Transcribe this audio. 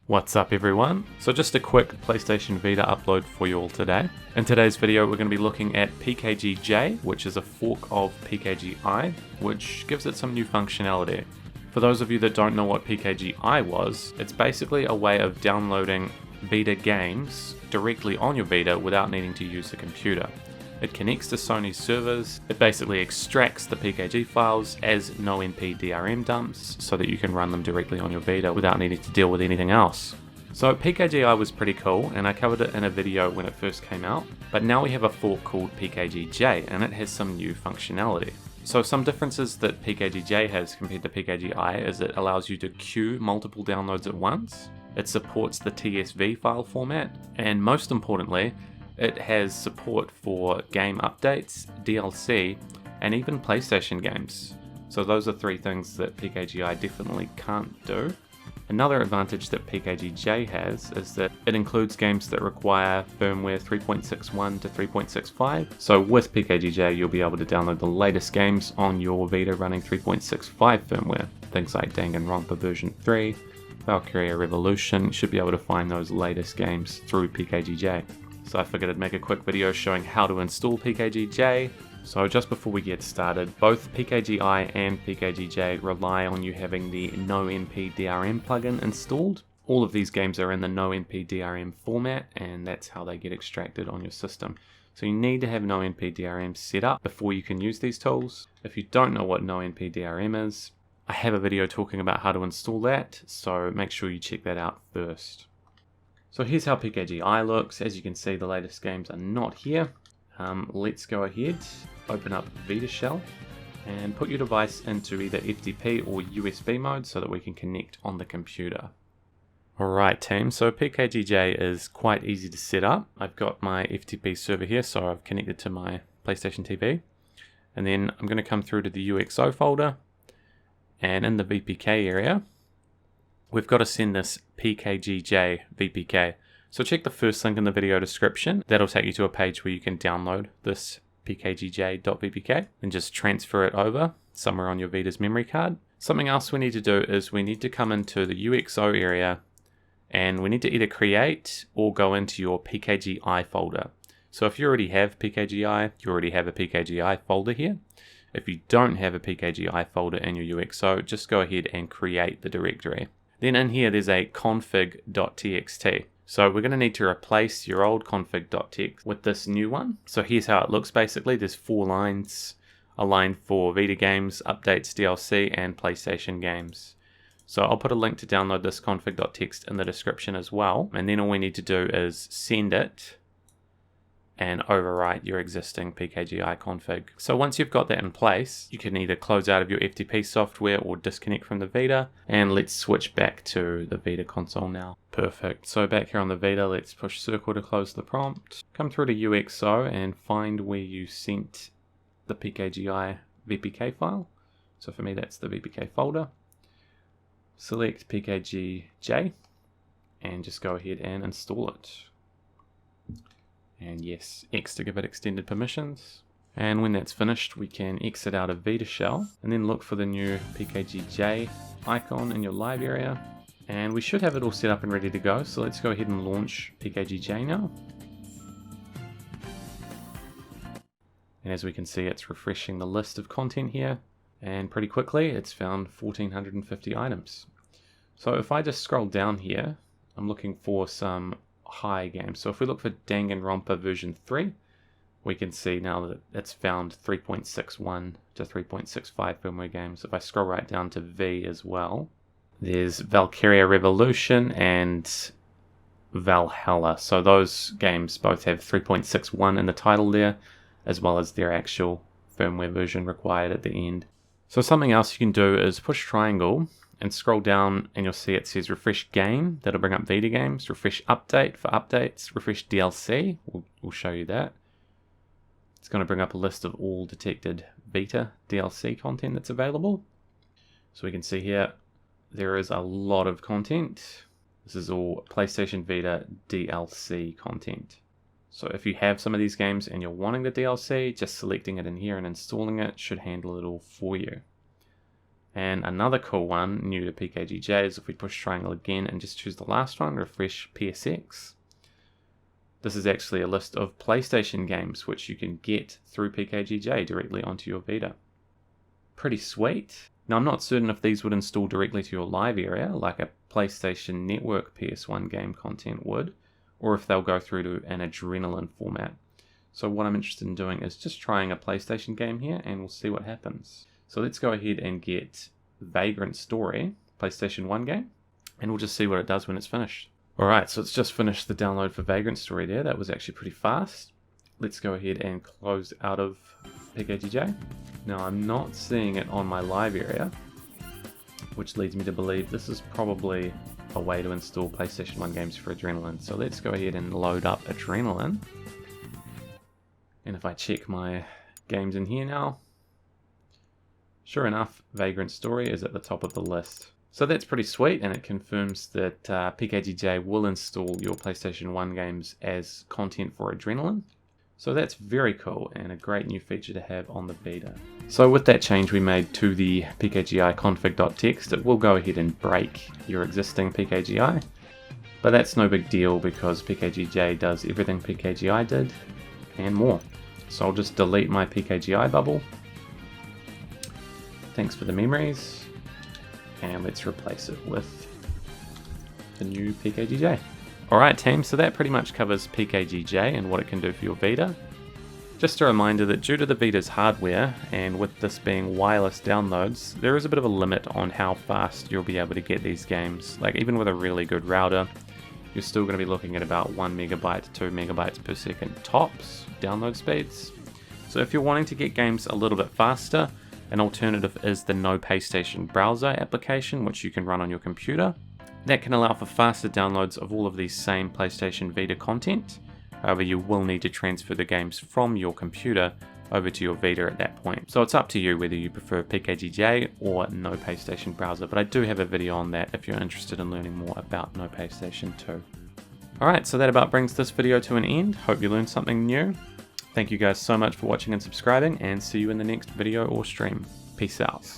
What's up everyone? So just a quick PlayStation Vita upload for you all today. In today's video we're going to be looking at PKGj, which is a fork of PKGi, which gives it some new functionality. For those of you that don't know what PKGi was, it's basically a way of downloading Vita games directly on your Vita without needing to use a computer. It connects to Sony's servers, it basically extracts the PKG files as NoNpDRM dumps so that you can run them directly on your Vita without needing to deal with anything else. So PKGi was pretty cool and I covered it in a video when it first came out, but now we have a fork called PKGj and it has some new functionality. So some differences that PKGj has compared to PKGi is it allows you to queue multiple downloads at once, it supports the TSV file format, and most importantly, it has support for game updates, DLC, and even PlayStation games. So those are three things that PKGi definitely can't do. Another advantage that PKGj has is that it includes games that require firmware 3.61 to 3.65. So with PKGj you'll be able to download the latest games on your Vita running 3.65 firmware. Things like Danganronpa version 3, Valkyria Revolution, you should be able to find those latest games through PKGj. So I figured I'd make a quick video showing how to install PKGj. So just before we get started, both PKGi and PKGj rely on you having the NoNpDRM plugin installed. All of these games are in the NoNpDRM format and that's how they get extracted on your system. So you need to have NoNpDRM set up before you can use these tools. If you don't know what NoNpDRM is, I have a video talking about how to install that, so make sure you check that out first. So here's how PKGi looks. As you can see, the latest games are not here. Let's go ahead, open up Vita Shell, and put your device into either FTP or USB mode so that we can connect on the computer. Alright team, so PKGj is quite easy to set up. I've got my FTP server here, so I've connected to my PlayStation TV. And then I'm going to come through to the UXO folder, and in the VPK area, we've got to send this PKGj VPK. So check the first link in the video description. That'll take you to a page where you can download this PKGj.vpk and just transfer it over somewhere on your Vita's memory card. Something else we need to do is we need to come into the UXO area and we need to either create or go into your PKGi folder. So if you already have PKGi, you already have a PKGi folder here. If you don't have a PKGi folder in your UXO, just go ahead and create the directory. Then in here there's a config.txt. So we're going to need to replace your old config.txt with this new one. So here's how it looks basically. There's 4 lines, a line for Vita games, updates, DLC, and PlayStation games. So I'll put a link to download this config.txt in the description as well. And then all we need to do is send it and overwrite your existing PKGi config. So once you've got that in place, you can either close out of your FTP software or disconnect from the Vita, and let's switch back to the Vita console now. Perfect. So back here on the Vita, let's push circle to close the prompt. Come through to UXO and find where you sent the PKGi VPK file. So for me that's the VPK folder. Select PKGj and just go ahead and install it. And yes, X to give it extended permissions. And when that's finished, we can exit out of Vita Shell and then look for the new PKGj icon in your live area. And we should have it all set up and ready to go. So let's go ahead and launch PKGj now. And as we can see, it's refreshing the list of content here. And pretty quickly, it's found 1,450 items. So if I just scroll down here, I'm looking for some high games. So if we look for Danganronpa version 3, we can see now that it's found 3.61 to 3.65 firmware games. If I scroll right down to V as well, there's Valkyria Revolution and Valhalla. So those games both have 3.61 in the title there, as well as their actual firmware version required at the end. So something else you can do is push triangle and scroll down and you'll see it says refresh game. That'll bring up Vita games. Refresh update for updates. Refresh DLC. We'll show you that. It's going to bring up a list of all detected Vita DLC content that's available. So we can see here there is a lot of content. This is all PlayStation Vita DLC content. So if you have some of these games and you're wanting the DLC, just selecting it in here and installing it should handle it all for you. And another cool one, new to PKGj, is if we push triangle again and just choose the last one, refresh PSX. This is actually a list of PlayStation games which you can get through PKGj directly onto your Vita. Pretty sweet. Now I'm not certain if these would install directly to your live area, like a PlayStation Network PS1 game content would, or if they'll go through to an Adrenaline format. So what I'm interested in doing is just trying a PlayStation game here, and we'll see what happens. So let's go ahead and get Vagrant Story, PlayStation 1 game, and we'll just see what it does when it's finished. Alright, so it's just finished the download for Vagrant Story there. That was actually pretty fast. Let's go ahead and close out of PKGj. Now I'm not seeing it on my live area, which leads me to believe this is probably a way to install PlayStation 1 games for Adrenaline. So let's go ahead and load up Adrenaline. And if I check my games in here now, sure enough, Vagrant Story is at the top of the list. So that's pretty sweet, and it confirms that PKGj will install your PlayStation 1 games as content for Adrenaline. So that's very cool and a great new feature to have on the Vita. So with that change we made to the PKGi config.txt, it will go ahead and break your existing PKGi. But that's no big deal because PKGj does everything PKGi did and more. So I'll just delete my PKGi bubble. Thanks for the memories. And let's replace it with the new PKGj. Alright team, so that pretty much covers PKGj and what it can do for your Vita. Just a reminder that due to the Vita's hardware, and with this being wireless downloads, there is a bit of a limit on how fast you'll be able to get these games. Like even with a really good router, you're still going to be looking at about 1 megabyte to 2 megabytes per second tops download speeds. So if you're wanting to get games a little bit faster, an alternative is the NoPaystation browser application, which you can run on your computer. That can allow for faster downloads of all of these same PlayStation Vita content. However, you will need to transfer the games from your computer over to your Vita at that point. So it's up to you whether you prefer PKGj or NoPaystation browser, but I do have a video on that if you're interested in learning more about NoPaystation too. Alright, so that about brings this video to an end. Hope you learned something new. Thank you guys so much for watching and subscribing, and see you in the next video or stream. Peace out.